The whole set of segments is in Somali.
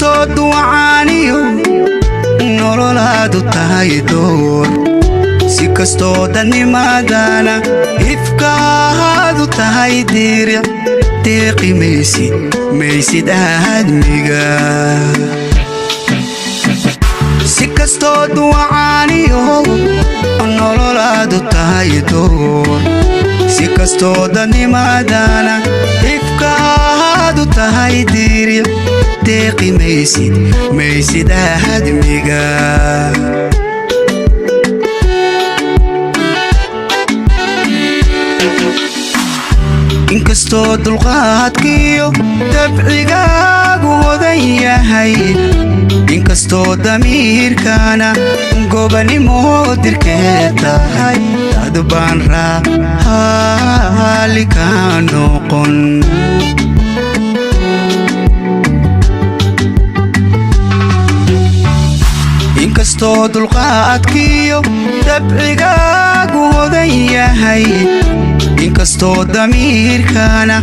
kastoo duwaaniyo nololaadu tahay door si kastoo danimadana ifkaadu tahay diiric deeqi maysid aadmiga si kastoo duwaaniyo nololaadu tahay door si kastoo danimadana ifkaadu tahay diiric deeqi maysid aadmiga inkastoo dulqaadkiyo dabcigaagu hodan yahay inkastoo damiirkana gobanimo dirkeed tahay dad baan raali ka noqon inkastoo dulqaadkiyo dabcigaagu hodan yahay inkastoo damiirkana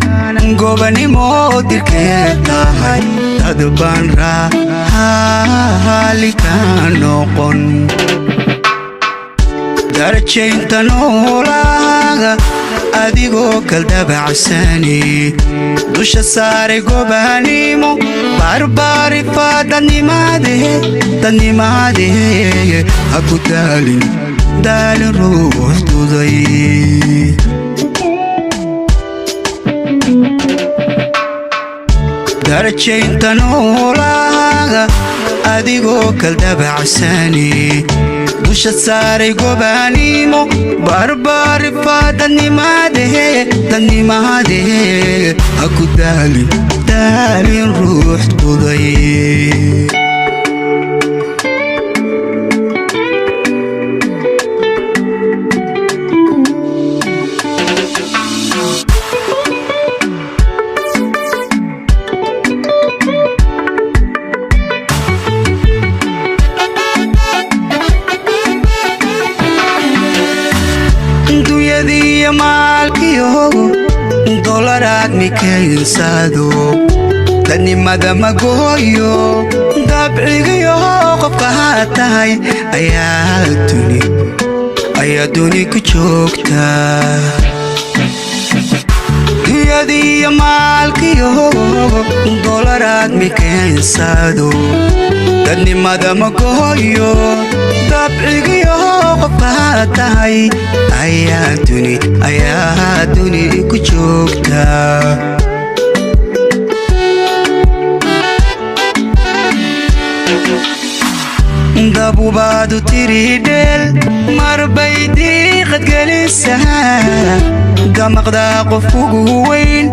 gobanimo dirkeed tahay dad baan raali ka noqon darajaynta noolaaga adigoo kaldabacsani dusha saaray gobanimo barbaarifa dadnimaadee ha ku daalin ruux duday darajaynta noolaaga adigoo kaldabacsani dusha saaray gobanimo barbaarifa dadnimaadee ha ku daalin ruux duday duyadiya maalkiyo dolaraad mikaynsaado dadnimada magooyo dabcigiyo qofka haa tahay ayaa duni ku joogta duyadiya maalkiyo dolaraad mikaynsaado dadnimada magooyo dabcigiyo qofka haa tahay ayaa duni ku joogta dabubaadu tiridheel marbay diiqad gelisaa damaqdaa qof ugu weyn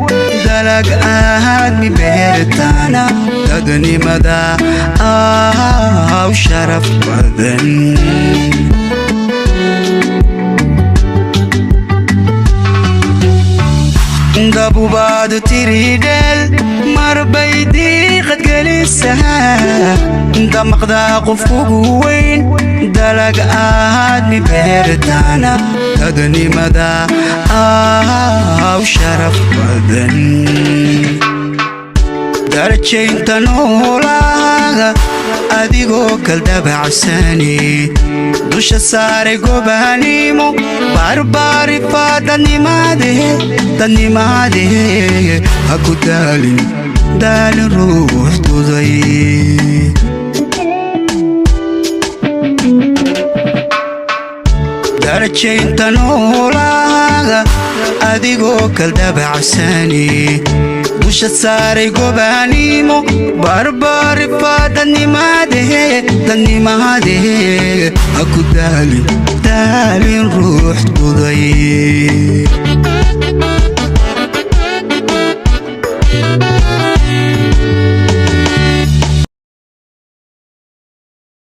dalag aadmi beertana dadnimada aw sharaf badan dabubaadu tiridheel marbay diiqad gelisaa damaqdaa qof ugu weyn dalag aadmi beertana dadnimada aw sharaf badan darajaynta noolaaga adigoo kaldabacsani dusha saaray gobanimo barbaarifa dadnimaadee ha ku daalin ruux duday darajaynta noolaaga adigoo kaldabacsani dusha saaray gobanimo barbaarifa dadnimaadee ha ku daalin ruux duday